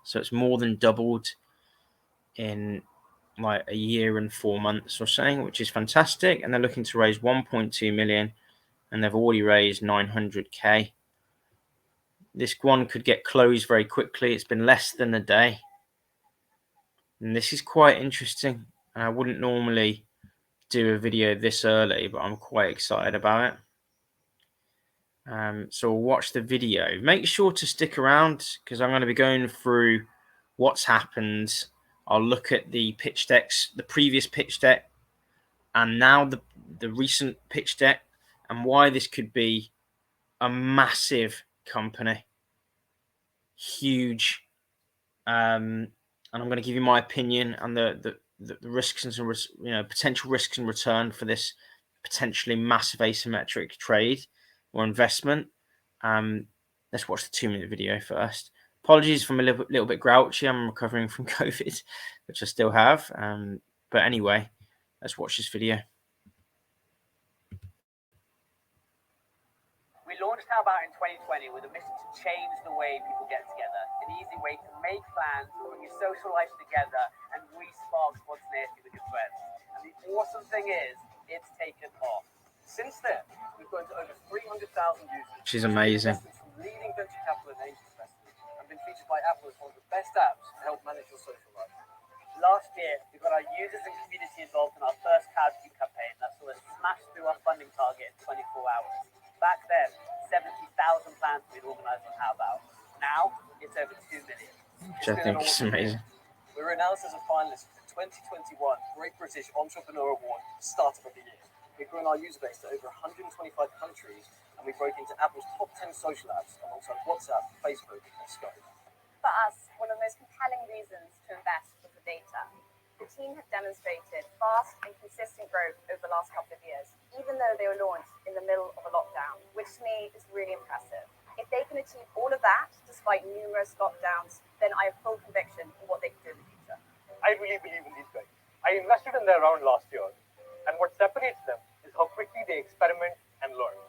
So it's more than doubled in like a year and 4 months or something, which is fantastic. And they're looking to raise 1.2 million, and they've already raised 900k. This one could get closed very quickly. It's been less than a day, and this is quite interesting. And I wouldn't normally do a video this early, but I'm quite excited about it. So we'll watch the video. Make sure to stick around because I'm going to be going through what's happened. I'll look at the pitch decks, the previous pitch deck, and now the recent pitch deck, and why this could be a massive company, huge. And I'm going to give you my opinion on the risks and potential risks and return for this potentially massive asymmetric trade or investment. Let's watch the 2-minute video first. Apologies if I'm a little bit grouchy. I'm recovering from COVID, which I still have. But anyway, let's watch this video. We launched Howbout in 2020 with a mission to change the way people get together. An easy way to make plans, bring your social life together, and re-spark spontaneity with your friends. And the awesome thing is, it's taken off. Since then, we've grown to over 300,000 users. She's amazing. From leading venture capital and angel investors, and been featured by Apple as one of the best apps to help manage your social life. Last year, we got our users and community involved in our first crowdfunding campaign that saw us smash through our funding target in 24 hours. Back then, 70,000 plans had been organised on Howbout. Now, it's over 2 million. Which I think is amazing. We were announced as a finalist for the 2021 Great British Entrepreneur Award, Startup of the Year. We've grown our user base to over 125 countries, and we broke into Apple's top 10 social apps alongside WhatsApp, Facebook, and Skype. For us, one of the most compelling reasons to invest was the data. The team have demonstrated fast and consistent growth over the last couple of years, even though they were launched in the middle of a lockdown, which to me is really impressive. If they can achieve all of that despite numerous lockdowns, then I have full conviction in what they can do in the future. I really believe in these guys. I invested in their round last year, and what separates them is how quickly they experiment and learn.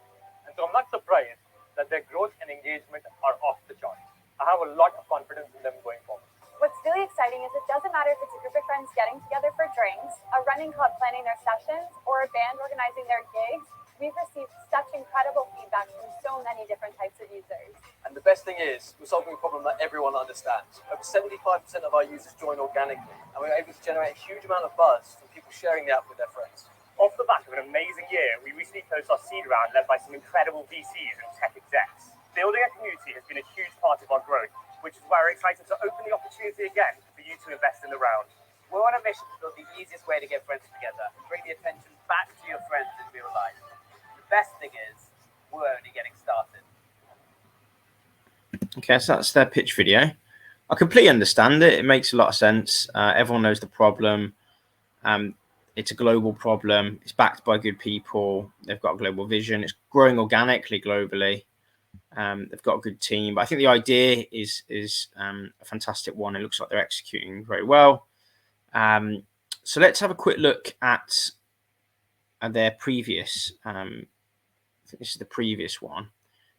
And so I'm not surprised that their growth and engagement are off the charts. I have a lot of confidence in them going forward. What's really exciting is it doesn't matter if it's a group of friends getting together for drinks, a running club planning their sessions, or a band organizing their gigs. We've received such incredible feedback from so many different types of users. And the best thing is, we're solving a problem that everyone understands. Over 75% of our users join organically, and we're able to generate a huge amount of buzz from people sharing the app with their friends. Off the back of an amazing year, we recently closed our seed round led by some incredible VCs and tech execs. Building a community has been a huge part of our growth, which is why we're excited to open the opportunity again for you to invest in the round. We're on a mission to build the easiest way to get friends together and bring the attention back to your friends in real life. The best thing is, we're only getting started. Okay, so that's their pitch video. I completely understand it. It makes a lot of sense. Everyone knows the problem. It's a global problem. It's backed by good people. They've got a global vision. It's growing organically globally. They've got a good team. But I think the idea is a fantastic one. It looks like they're executing very well. So let's have a quick look at their previous. I think this is the previous one,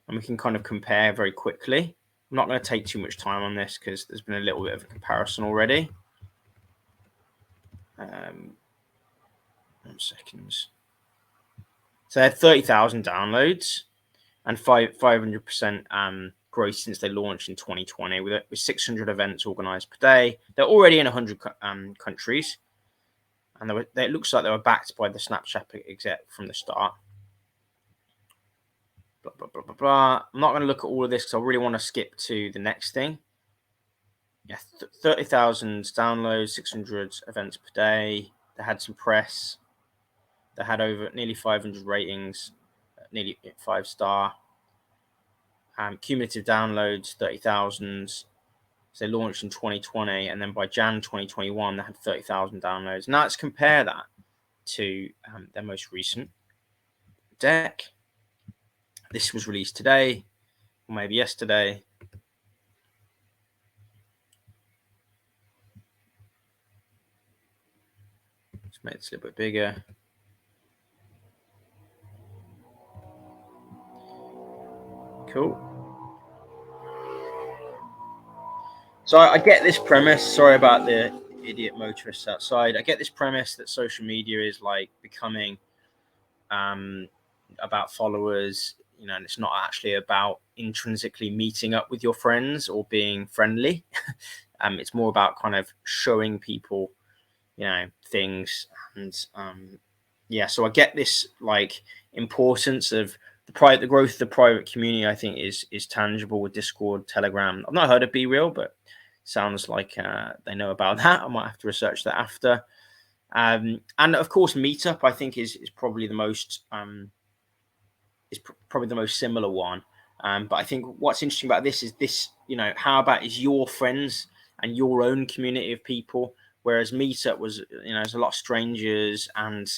and we can kind of compare very quickly. I'm not going to take too much time on this because there's been a little bit of a comparison already. 1 second. So they had 30,000 downloads and 500% growth since they launched in 2020 with 600 events organized per day. They're already in 100 countries, and it looks like they were backed by the Snapchat exec from the start. Blah, blah, blah, blah, blah. I'm not going to look at all of this because I really want to skip to the next thing. Yeah, 30,000 downloads, 600 events per day. They had some press. They had over nearly 500 ratings, nearly 5-star. Cumulative downloads, 30,000. So they launched in 2020, and then by Jan 2021, they had 30,000 downloads. Now let's compare that to their most recent deck. This was released today, or maybe yesterday. Let's make this a little bit bigger. Cool. So I get this premise. Sorry about the idiot motorists outside. I get this premise that social media is like becoming about followers, and it's not actually about intrinsically meeting up with your friends or being friendly. It's more about kind of showing people, things. And so I get this like importance of the growth of the private community. I think is tangible with Discord, Telegram. I've not heard of Be Real, but sounds like they know about that. I might have to research that after. And of course, Meetup I think is probably the most probably the most similar one. But I think what's interesting about this is this, Howbout is your friends and your own community of people, whereas Meetup was, there's a lot of strangers, and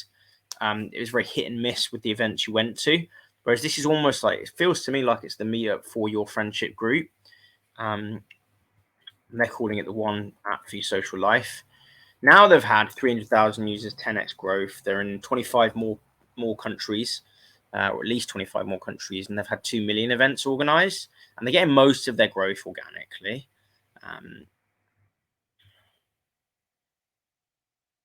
it was very hit and miss with the events you went to. Whereas this is almost like, it feels to me like it's the Meetup for your friendship group. They're calling it the one app for your social life. Now they've had 300,000 users, 10x growth. They're in 25 more countries, or at least 25 more countries, and they've had 2 million events organized, and they're getting most of their growth organically.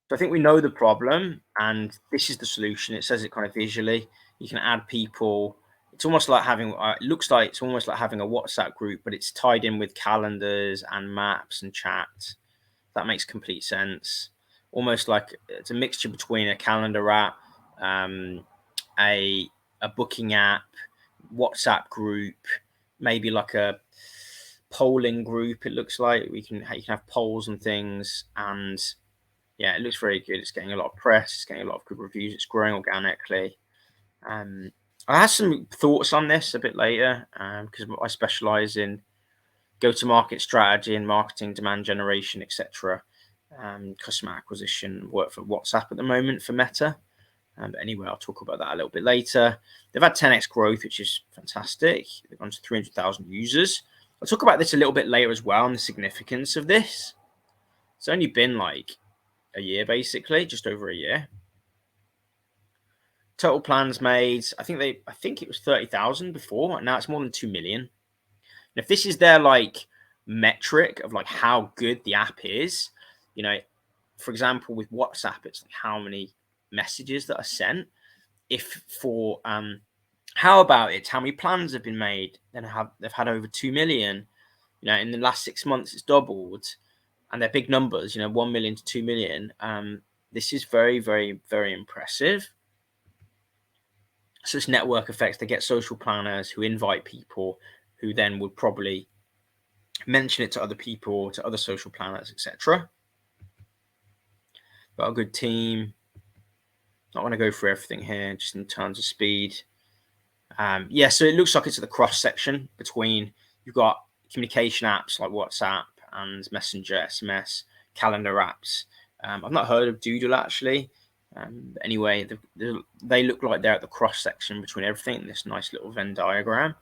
So I think we know the problem, and this is the solution. It says it kind of visually. You can add people. It's almost like having, it looks like it's almost like having a WhatsApp group, but it's tied in with calendars and maps and chat. That makes complete sense. Almost like it's a mixture between a calendar app, a booking app, WhatsApp group, maybe like a polling group. It looks like you can have polls and things, and yeah, it looks very good. It's getting a lot of press. It's getting a lot of good reviews. It's growing organically. I have some thoughts on this a bit later because I specialize in go-to-market strategy and marketing, demand generation, etc. Customer acquisition, work for WhatsApp at the moment for Meta. But anyway, I'll talk about that a little bit later. They've had 10x growth, which is fantastic. They've gone to 300,000 users. I'll talk about this a little bit later as well, and the significance of this. It's only been like a year, basically, just over a year. Total plans made, I think it was 30,000 before, and now it's more than 2 million. And if this is their like metric of like how good the app is, for example, with WhatsApp, it's like how many messages that are sent. If for Howbout it's how many plans have been made, then they've had over 2 million. In the last 6 months, it's doubled, and they're big numbers. 1 million to 2 million. This is very, very, very impressive. So it's network effects. They get social planners who invite people, who then would probably mention it to other people, to other social planners, etc. Got a good team. Not going to go through everything here, just in terms of speed. So it looks like it's at the cross section between, you've got communication apps like WhatsApp and Messenger, SMS, calendar apps. I've not heard of Doodle actually. Anyway, they look like they're at the cross section between everything in this nice little Venn diagram.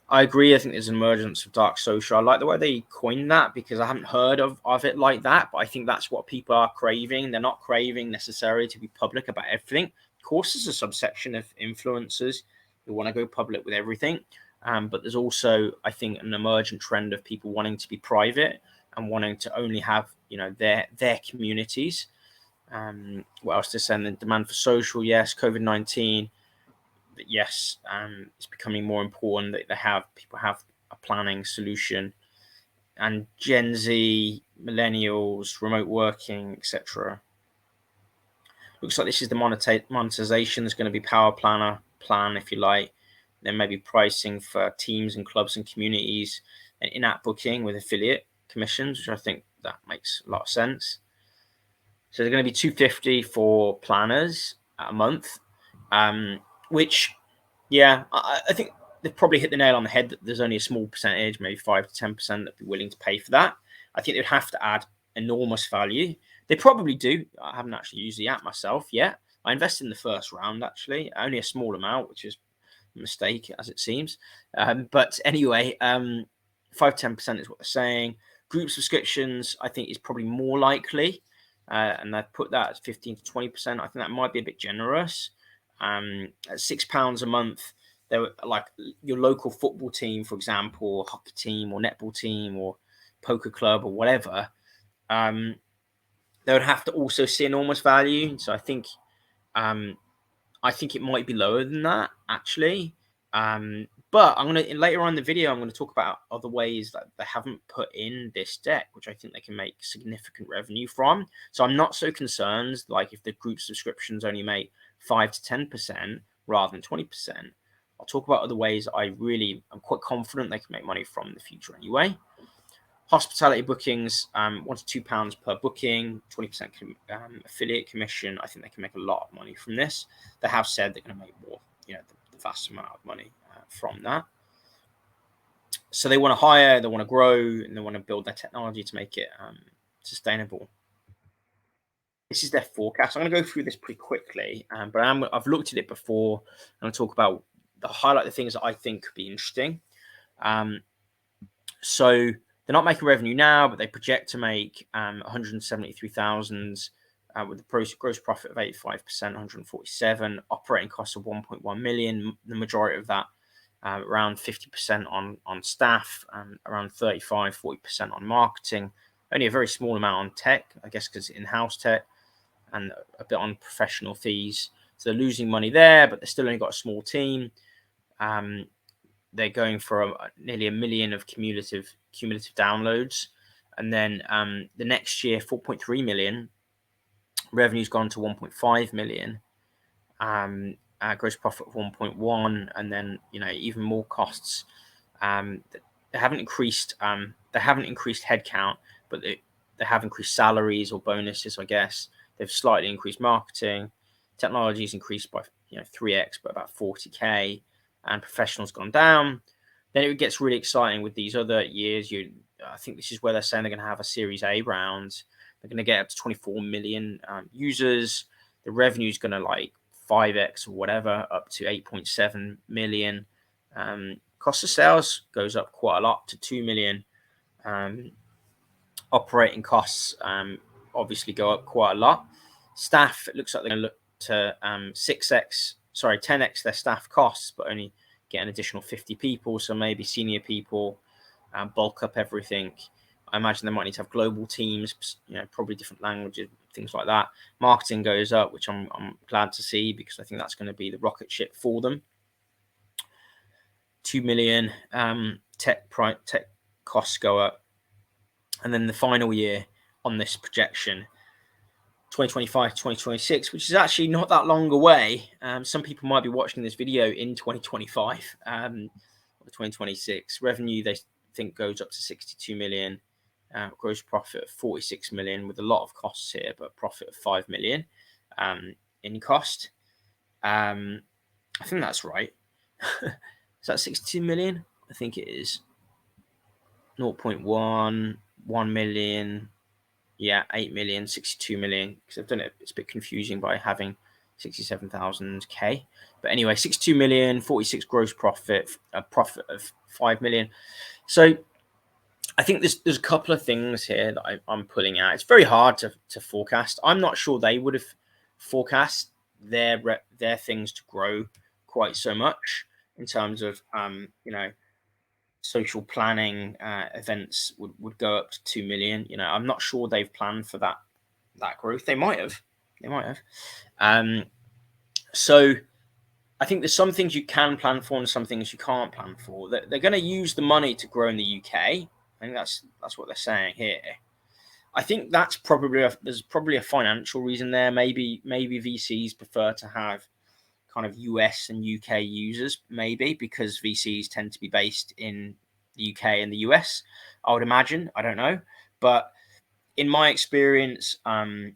I agree. I think there's an emergence of dark social. I like the way they coined that, because I haven't heard of it like that. But I think that's what people are craving. They're not craving necessarily to be public about everything. Of course, there's a subsection of influencers who want to go public with everything. But there's also, I think, an emergent trend of people wanting to be private and wanting to only have, their communities. What else to say? The demand for social, yes. COVID-19. But yes, it's becoming more important that people have a planning solution, and Gen Z, millennials, remote working, etc. Looks like this is the monetization. There's going to be power plan, if you like. Then maybe pricing for teams and clubs and communities, and in-app booking with affiliate commissions, which I think that makes a lot of sense. So they're going to be $250 for planners a month, which, yeah, I think they've probably hit the nail on the head that there's only a small percentage, maybe 5 to 10%, that'd be willing to pay for that. I think they'd have to add enormous value. They probably do. I haven't actually used the app myself yet. I invested in the first round, actually, only a small amount, which is a mistake, as it seems. But anyway, 5 to 10% is what they're saying. Group subscriptions, I think, is probably more likely. And I've put that at 15 to 20%. I think that might be a bit generous. At £6 a month, they were like your local football team, for example, or hockey team or netball team or poker club or whatever, they would have to also see enormous value. So I think it might be lower than that actually. But I'm gonna later on in the video, I'm gonna talk about other ways that they haven't put in this deck, which I think they can make significant revenue from. So I'm not so concerned, like if the group subscriptions only make 5 to 10% rather than 20%. I'll talk about other ways I'm quite confident they can make money from in the future anyway. Hospitality bookings, £1 to £2 per booking, 20% affiliate commission. I think they can make a lot of money from this. They have said they're going to make more, the vast amount of money from that. So they want to hire, they want to grow, and they want to build their technology to make it sustainable. This is their forecast. I'm going to go through this pretty quickly, but I've looked at it before. I'm going to talk about highlight the things that I think could be interesting. So they're not making revenue now, but they project to make 173,000 with a gross profit of 85%, 147, operating costs of 1.1 million. The majority of that, around 50% on staff, around 35-40% on marketing. Only a very small amount on tech, I guess, because in-house tech, and a bit on professional fees. So they're losing money there, but they've still only got a small team. They're going for nearly 1 million of cumulative downloads. And then the next year, 4.3 million. Revenue's gone to 1.5 million. Gross profit of 1.1, and then even more costs. They haven't increased headcount, but they have increased salaries or bonuses, I guess. They've slightly increased marketing. Technology's increased by 3x, but about 40k, and professionals gone down. Then it gets really exciting with these other years. I think this is where they're saying they're going to have a Series A round. They're going to get up to 24 million users. The revenue is going to 5x or whatever, up to 8.7 million. Cost of sales goes up quite a lot to 2 million. Operating costs obviously go up quite a lot. Staff, it looks like they're going to look to 10x their staff costs, but only get an additional 50 people. So maybe senior people, bulk up everything. I imagine they might need to have global teams, probably different languages, things like that. Marketing goes up, which I'm glad to see, because I think that's going to be the rocket ship for them. 2 million tech costs go up. And then the final year on this projection, 2025 to 2026, which is actually not that long away. Some people might be watching this video in 2025 or 2026. Revenue, they think, goes up to 62 million. Gross profit of 46 million, with a lot of costs here, but profit of 5 million in cost. I think that's right. Is that 62 million? I think it is. 0.1, 1 million. Yeah, 8 million, 62 million. Because I've done it. It's a bit confusing by having 67,000k. But anyway, 62 million, 46 gross profit, a profit of 5 million. So I think there's a couple of things here that I'm pulling out. It's very hard to forecast. I'm not sure they would have forecast their things to grow quite so much in terms of social planning events would go up to 2 million. I'm not sure they've planned for that growth. They might have. So I think there's some things you can plan for and some things you can't plan for. They're going to use the money to grow in the UK. I think that's what they're saying here. I think that's there's probably a financial reason there. Maybe VCs prefer to have kind of US and UK users, maybe because VCs tend to be based in the UK and the US, I would imagine. I don't know. But in my experience, UK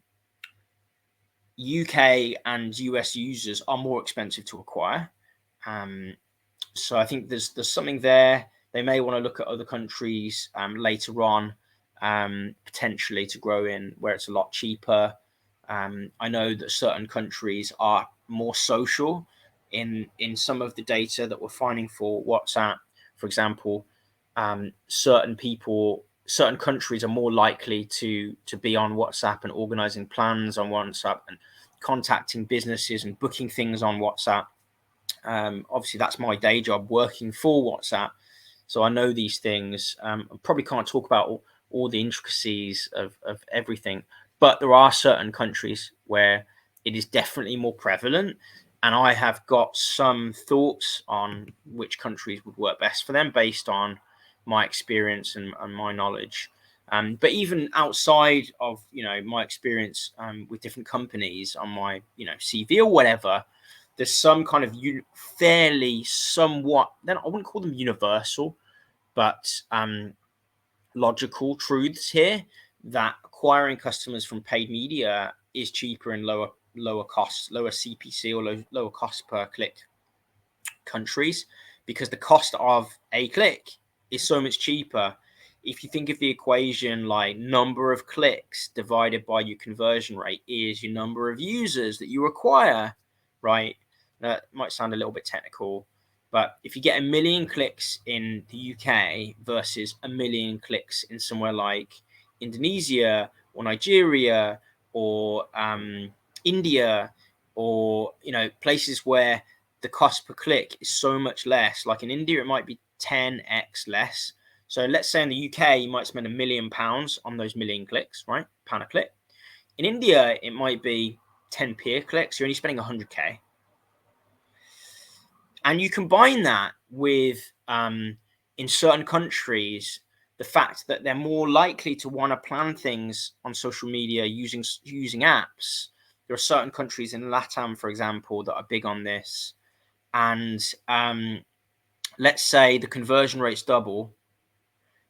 and US users are more expensive to acquire. So I think there's something there. They may want to look at other countries later on, potentially to grow in where it's a lot cheaper. I know that certain countries are more social in some of the data that we're finding for WhatsApp. For example, certain countries are more likely to be on WhatsApp and organizing plans on WhatsApp and contacting businesses and booking things on WhatsApp. Obviously, that's my day job, working for WhatsApp. So I know these things. I probably can't talk about all the intricacies of everything, but there are certain countries where it is definitely more prevalent. And I have got some thoughts on which countries would work best for them based on my experience and my knowledge. But even outside of my experience with different companies on my CV or whatever, there's some kind of fairly somewhat, then I wouldn't call them universal, but logical truths here, that acquiring customers from paid media is cheaper in lower costs, lower CPC or lower cost per click countries, because the cost of a click is so much cheaper. If you think of the equation like number of clicks divided by your conversion rate is your number of users that you acquire, right? That might sound a little bit technical, but if you get 1 million clicks in the UK versus 1 million clicks in somewhere like Indonesia or Nigeria or India, or places where the cost per click is so much less, like in India it might be 10x less. So let's say in the UK you might spend £1 million on those million clicks, right? Pound a click. In India it might be 10p a click, so you're only spending 100k. And you combine that with in certain countries the fact that they're more likely to want to plan things on social media using apps. There are certain countries in LATAM, for example, that are big on this. And let's say the conversion rate's double.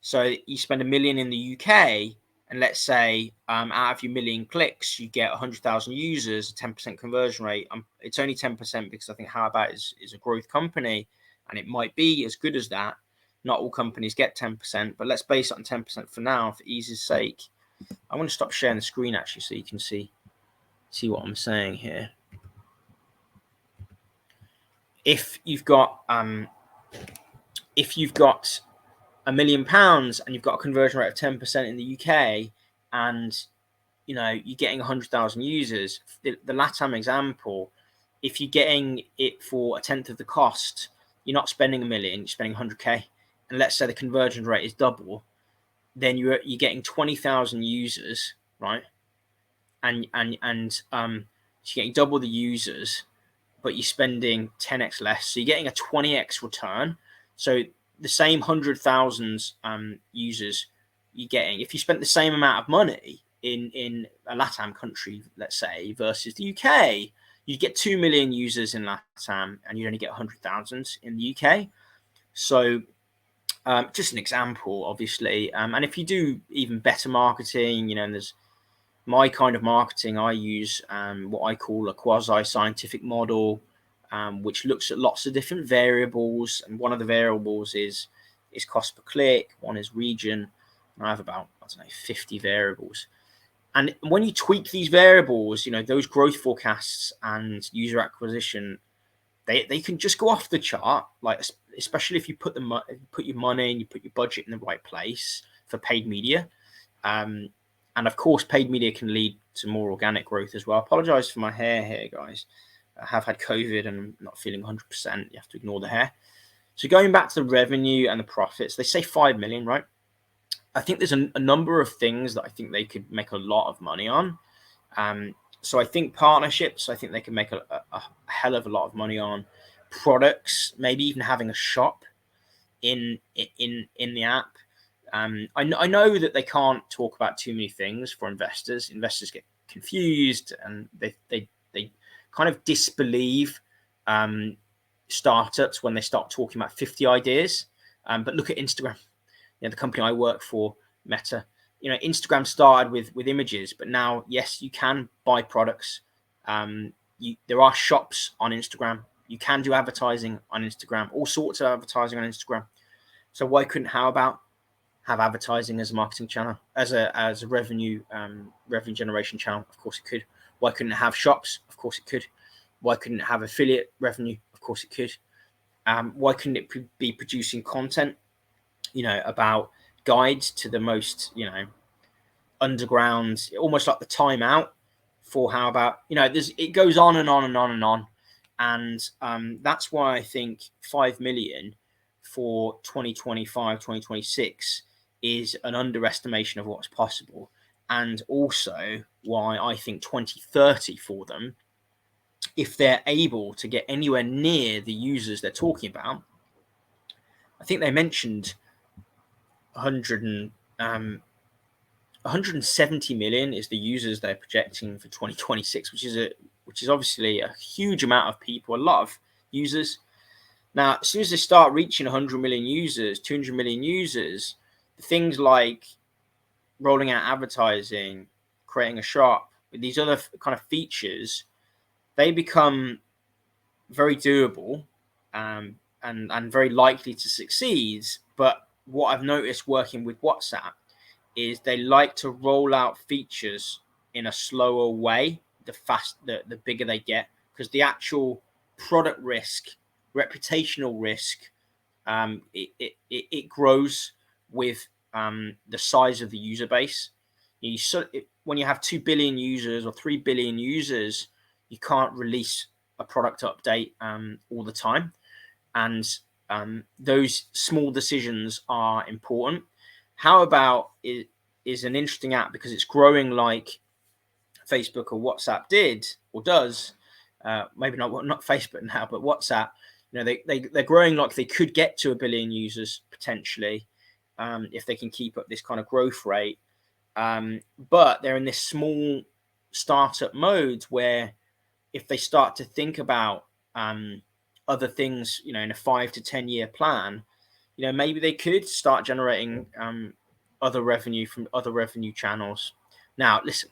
So you spend 1 million in the UK, and let's say out of your 1 million clicks, you get 100,000 users, a 10% conversion rate. It's only 10% because I think Howbout is a growth company, and it might be as good as that. Not all companies get 10%, but let's base it on 10% for now, for ease's sake. I want to stop sharing the screen actually, so you can see what I'm saying here. If you've got £1 million and you've got a conversion rate of 10% in the UK, and you're getting 100,000 users, the LATAM example, if you're getting it for a tenth of the cost, you're not spending 1 million, you're spending 100k, and let's say the conversion rate is double, then you're getting 20,000 users, right? And you're getting double the users, but you're spending 10x less, so you're getting a 20x return. So the same 100,000 users you're getting, if you spent the same amount of money in a LATAM country, let's say, versus the UK, you get 2 million users in LATAM and you only get 100,000 in the UK. So just an example, obviously. And if you do even better marketing, and there's my kind of marketing, I use what I call a quasi-scientific model, which looks at lots of different variables. And one of the variables is cost per click. One is region. I have about 50 variables. And when you tweak these variables, those growth forecasts and user acquisition, they can just go off the chart. Like, especially if you put your money and you put your budget in the right place for paid media. And of course, paid media can lead to more organic growth as well. I apologize for my hair here, guys. I have had COVID and I'm not feeling 100%. You have to ignore the hair. So going back to the revenue and the profits, they say 5 million, right? I think there's a number of things that I think they could make a lot of money on. So I think partnerships, I think they can make a hell of a lot of money on. Products, maybe even having a shop in the app. I know that they can't talk about too many things for investors. Investors get confused and they kind of disbelieve startups when they start talking about 50 ideas. But look at Instagram. The company I work for, Meta. Instagram started with images, but now, yes, you can buy products. There are shops on Instagram. You can do advertising on Instagram, all sorts of advertising on Instagram. So why couldn't Howbout have advertising as a marketing channel, as a revenue generation channel? Of course it could. Why couldn't it have shops? Of course it could. Why couldn't it have affiliate revenue? Of course it could. Why couldn't it be producing content, about guides to the most, underground, almost like the timeout for Howbout. It goes on and on and on and on. And that's why I think 5 million for 2025, 2026 is an underestimation of what's possible. And also why I think 2030 for them, if they're able to get anywhere near the users they're talking about, I think they mentioned 170 million is the users they're projecting for 2026, which is obviously a huge amount of people, a lot of users. Now, as soon as they start reaching 100 million users, 200 million users, things like rolling out advertising, creating a shop, with these other kind of features, they become very doable, and very likely to succeed. But what I've noticed working with WhatsApp is they like to roll out features in a slower way, the bigger they get, because the actual product risk, reputational risk, it grows with the size of the user base. When you have 2 billion users or 3 billion users, you can't release a product update all the time, and those small decisions are important. Howbout is an interesting app because it's growing like Facebook or WhatsApp did or does. Maybe not Facebook now, but WhatsApp. They're growing like they could get to 1 billion users potentially, if they can keep up this kind of growth rate. But they're in this small startup mode where if they start to think about other things, in a 5 to 10 year plan, maybe they could start generating other revenue from other revenue channels. Now, listen,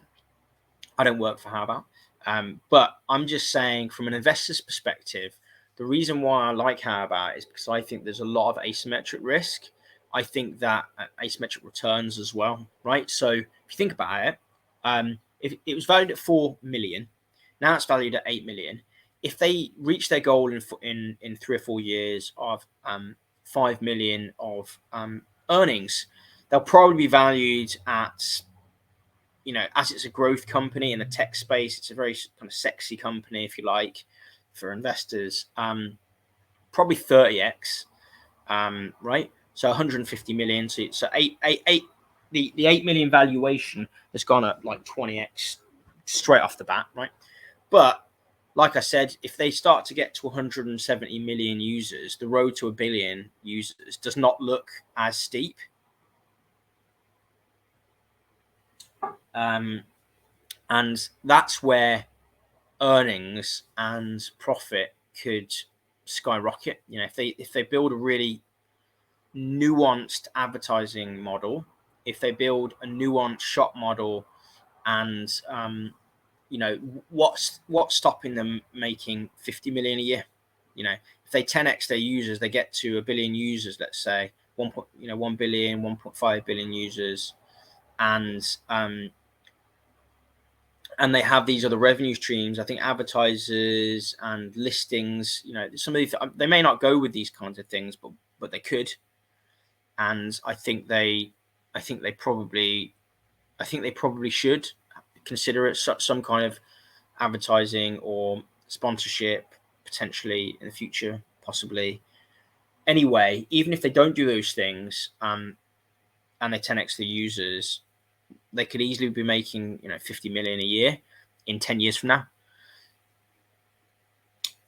I don't work for Howbout, but I'm just saying from an investor's perspective, the reason why I like Howbout is because I think there's a lot of asymmetric risk. I think that asymmetric returns as well, right? So if you think about it, if it was valued at 4 million, now it's valued at 8 million. If they reach their goal in 3 or 4 years of 5 million of earnings, they'll probably be valued at, as it's a growth company in the tech space, it's a very kind of sexy company, if you like, for investors. Probably 30x, right? So 150 million. So the 8 million valuation has gone up like 20x straight off the bat, right? But like I said, if they start to get to 170 million users, the road to 1 billion users does not look as steep. And that's where earnings and profit could skyrocket. If they build a really nuanced advertising model, if they build a nuanced shop model, and what's stopping them making 50 million a year? If they 10x their users, they get to 1 billion users, let's say 1 billion, 1.5 billion users, and they have these other revenue streams. I think advertisers and listings, some of these, they may not go with these kinds of things, but they could. And I think they probably should consider it some kind of advertising or sponsorship potentially in the future, possibly. Anyway, even if they don't do those things, and they 10x the users, they could easily be making 50 million a year in 10 years from now.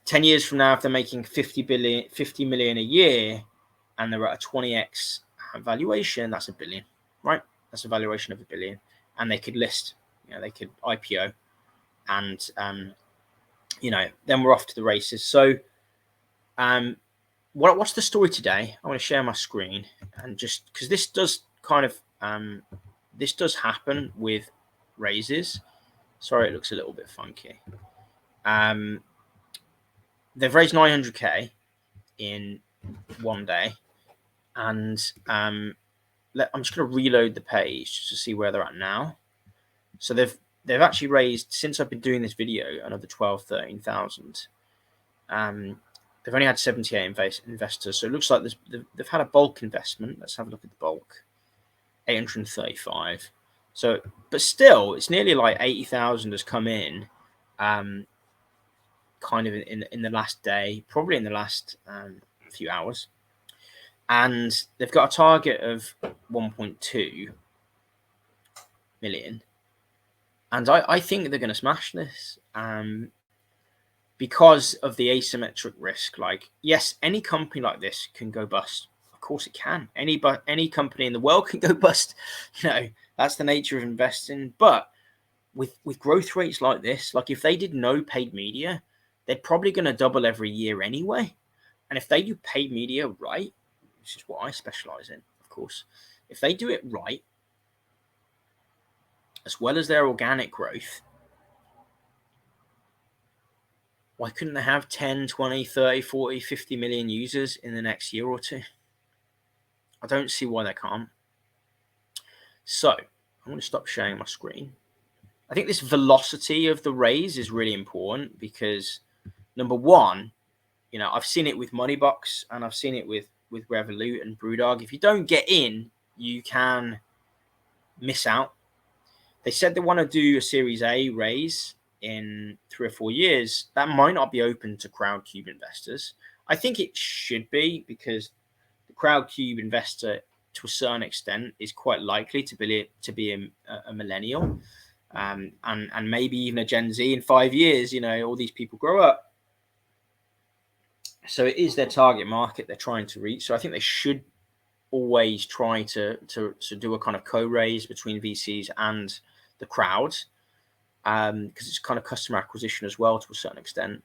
10 years from now, if they're making 50 million a year and they're at a 20x valuation, that's 1 billion, right? That's a valuation of 1 billion, and they could list, they could IPO, and then we're off to the races. So what's the story today? I want to share my screen, and just because this does kind of this does happen with raises. Sorry, it looks a little bit funky. They've raised 900k in one day, and I'm just going to reload the page just to see where they're at now. So they've actually raised, since I've been doing this video, another 13,000. They've only had 78 investors, so it looks like they've had a bulk investment. Let's have a look at the bulk. 835. So, but still, it's nearly like 80,000 has come in. kind of in the last day, probably in the last few hours, and they've got a target of 1.2 million, and I think they're going to smash this. Because of the asymmetric risk. Like, yes, any company like this can go bust. Of course it can. Any company in the world can go bust. That's the nature of investing. But with growth rates like this, like if they did no paid media, they're probably going to double every year anyway. And if they do paid media right, which is what I specialize in, of course, if they do it right, as well as their organic growth, why couldn't they have 10, 20, 30, 40, 50 million users in the next year or two? I don't see why they can't. So I'm going to stop sharing my screen. I think this velocity of the raise is really important because, number one, I've seen it with Moneybox and I've seen it with Revolut and Brewdog. If you don't get in, you can miss out. They said they want to do a Series A raise in 3 or 4 years. That might not be open to Crowdcube investors. I think it should be, because the Crowdcube investor, to a certain extent, is quite likely to be a millennial, and maybe even a Gen Z in 5 years. All these people grow up, so it is their target market they're trying to reach. So I think they should always try to do a kind of co-raise between VCs and the crowd, because it's kind of customer acquisition as well to a certain extent.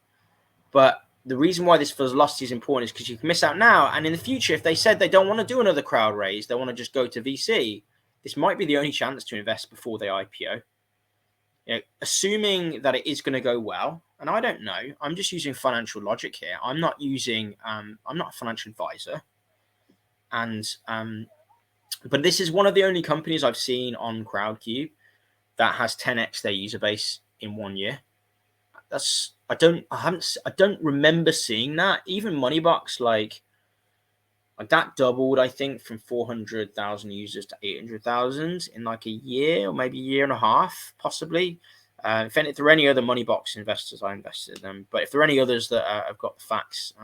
But the reason why this velocity is important is because you can miss out now, and in the future, if they said they don't want to do another crowd raise, they want to just go to VC, this might be the only chance to invest before they IPO. Assuming that it is going to go well, and I don't know, I'm just using financial logic here. I'm not a financial advisor, and but this is one of the only companies I've seen on Crowdcube that has 10x their user base in 1 year. I don't remember seeing that. Even Moneybox, like that doubled, I think, from 400,000 users to 800,000 in like a year, or maybe a year and a half, possibly. If there are any other Moneybox investors, I invested in them. But if there are any others that have got the facts,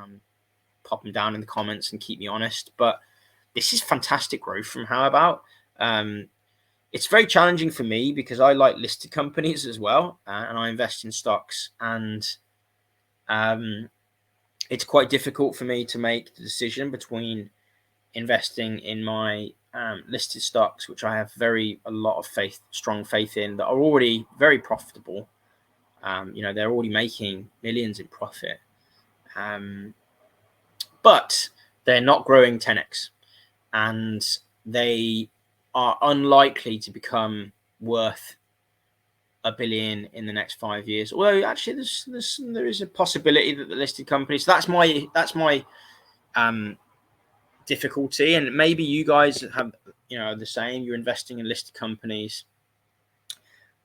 pop them down in the comments and keep me honest. But this is fantastic growth from Howbout. It's very challenging for me because I like listed companies as well, and I invest in stocks, and it's quite difficult for me to make the decision between investing in my listed stocks, which I have a lot of strong faith in, that are already very profitable. They're already making millions in profit, but they're not growing 10x, and they are unlikely to become worth $1 billion in the next 5 years. Although actually, there is a possibility that the listed companies. That's my difficulty, and maybe you guys have the same. You're investing in listed companies,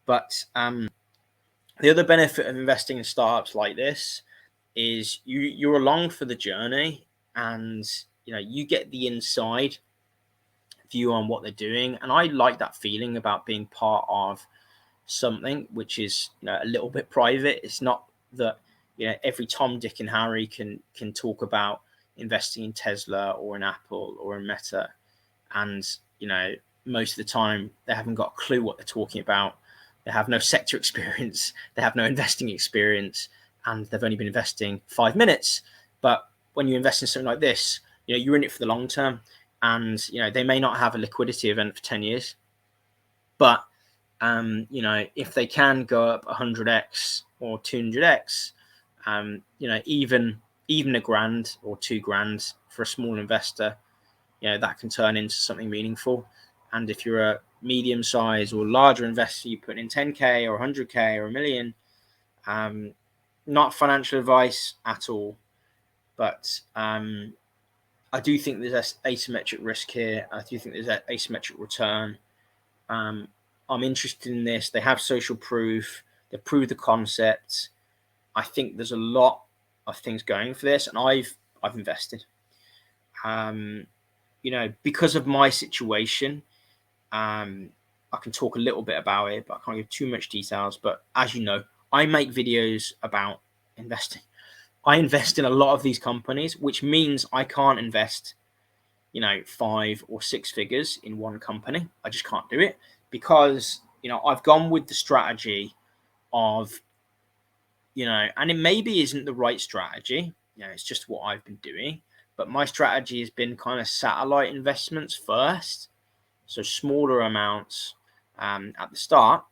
but the other benefit of investing in startups like this is you're along for the journey, and you get the inside view on what they're doing. And I like that feeling about being part of something which is a little bit private. It's not that every Tom, Dick, and Harry can talk about investing in Tesla or in Apple or in Meta, and most of the time they haven't got a clue what they're talking about. They have no sector experience, they have no investing experience, and they've only been investing 5 minutes. But when you invest in something like this, you're in it for the long term, and they may not have a liquidity event for 10 years, but if they can go up 100x or 200x, even $1,000 or $2,000 for a small investor, that can turn into something meaningful. And if you're a medium size or larger investor, you put in 10k or 100k or $1 million. Not financial advice at all, but I do think there's asymmetric risk here. I do think there's an asymmetric return. I'm interested in this. They have social proof. They proved the concept. I think there's a lot of things going for this, and I've invested. Because of my situation, I can talk a little bit about it, but I can't give too much details. But as you know, I make videos about investing. I invest in a lot of these companies, which means I can't invest, 5 or 6 figures in one company. I just can't do it because, I've gone with the strategy of, and it maybe isn't the right strategy. It's just what I've been doing. But my strategy has been kind of satellite investments first. So smaller amounts at the start.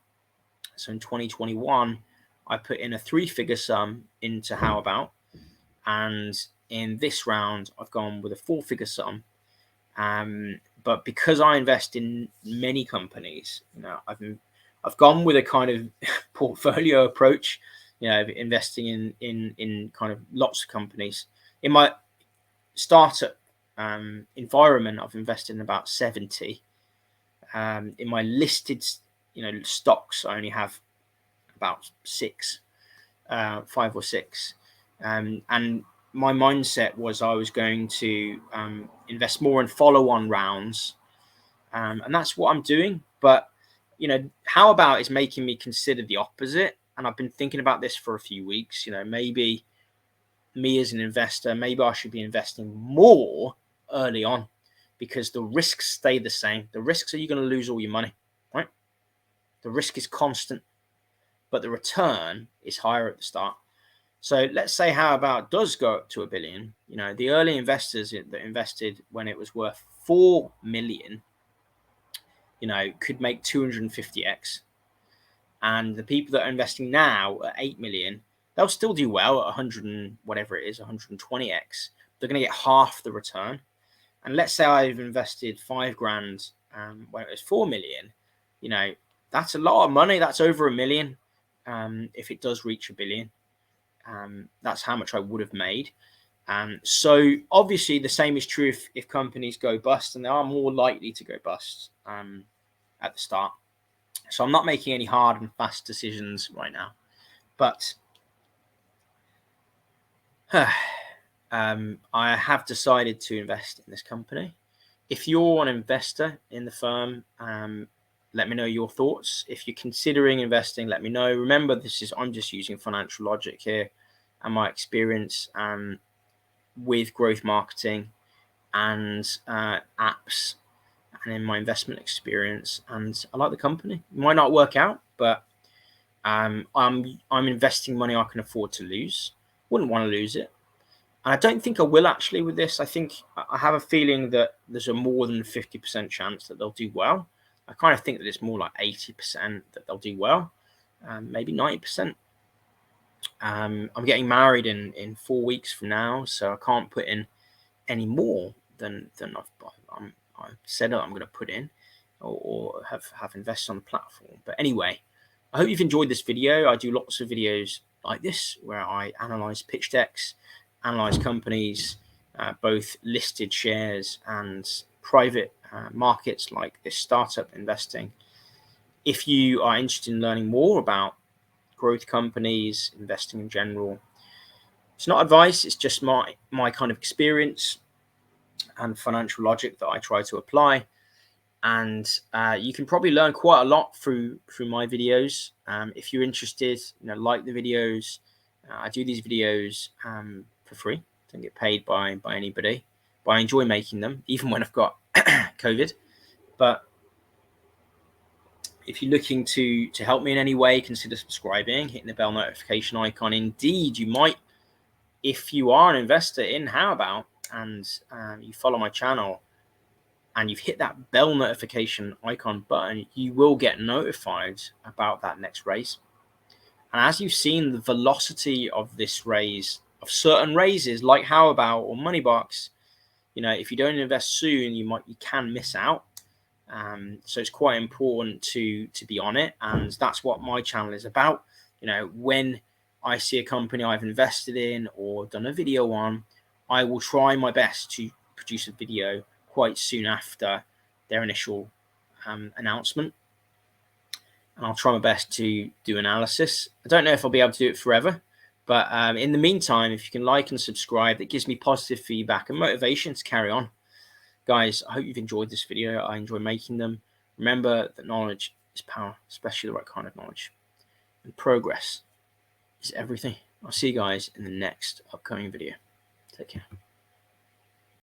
So in 2021, I put in a 3-figure sum into Howbout. And in this round, I've gone with a 4-figure sum. But because I invest in many companies, I've gone with a kind of portfolio approach, investing in kind of lots of companies. In my startup environment, I've invested in about 70. In my listed, stocks, I only have about 5 or 6. And my mindset was I was going to invest more in follow-on rounds. And that's what I'm doing. But, Howbout is making me consider the opposite. And I've been thinking about this for a few weeks. Maybe me as an investor, maybe I should be investing more early on because the risks stay the same. The risks are you're going to lose all your money, right? The risk is constant, but the return is higher at the start. So let's say Howbout does go up to $1 billion. The early investors that invested when it was worth 4 million, could make 250x. And the people that are investing now at 8 million, they'll still do well at 100 and whatever it is, 120x. They're going to get half the return. And let's say I've invested 5 grand when it was 4 million, that's a lot of money. That's over $1 million. If it does reach $1 billion, that's how much I would have made. So obviously the same is true if companies go bust, and they are more likely to go bust at the start. So I'm not making any hard and fast decisions right now, but I have decided to invest in this company. If you're an investor in the firm, let me know your thoughts. If you're considering investing, let me know. Remember, I'm just using financial logic here and my experience with growth marketing and apps, and in my investment experience. And I like the company. It might not work out, but I'm investing money I can afford to lose. Wouldn't want to lose it. And I don't think I will actually with this. I think I have a feeling that there's a more than 50% chance that they'll do well. I kind of think that it's more like 80% that they'll do well, maybe 90%. I'm getting married in 4 weeks from now, so I can't put in any more than I've said that I'm going to put in or have invested on the platform. But anyway, I hope you've enjoyed this video. I do lots of videos like this where I analyze pitch decks, analyze companies, both listed shares and private markets like this startup investing. If you are interested in learning more about growth companies, investing in general, it's not advice, it's just my kind of experience and financial logic that I try to apply. And you can probably learn quite a lot through my videos. If you're interested, like the videos. I do these videos for free. Don't get paid by anybody, but I enjoy making them, even when I've got COVID. But if you're looking to help me in any way, consider subscribing, hitting the bell notification icon. Indeed, you might, if you are an investor in Howbout and you follow my channel and you've hit that bell notification icon button, you will get notified about that next raise. And as you've seen, the velocity of this raise, of certain raises like Howbout or Moneybox, if you don't invest soon, you can miss out. So it's quite important to be on it, and that's what my channel is about. When I see a company I've invested in or done a video on, I will try my best to produce a video quite soon after their initial announcement, and I'll try my best to do analysis. I don't know if I'll be able to do it forever, but in the meantime, if you can like and subscribe, that gives me positive feedback and motivation to carry on. Guys, I hope you've enjoyed this video. I enjoy making them. Remember that knowledge is power, especially the right kind of knowledge. And progress is everything. I'll see you guys in the next upcoming video. Take care.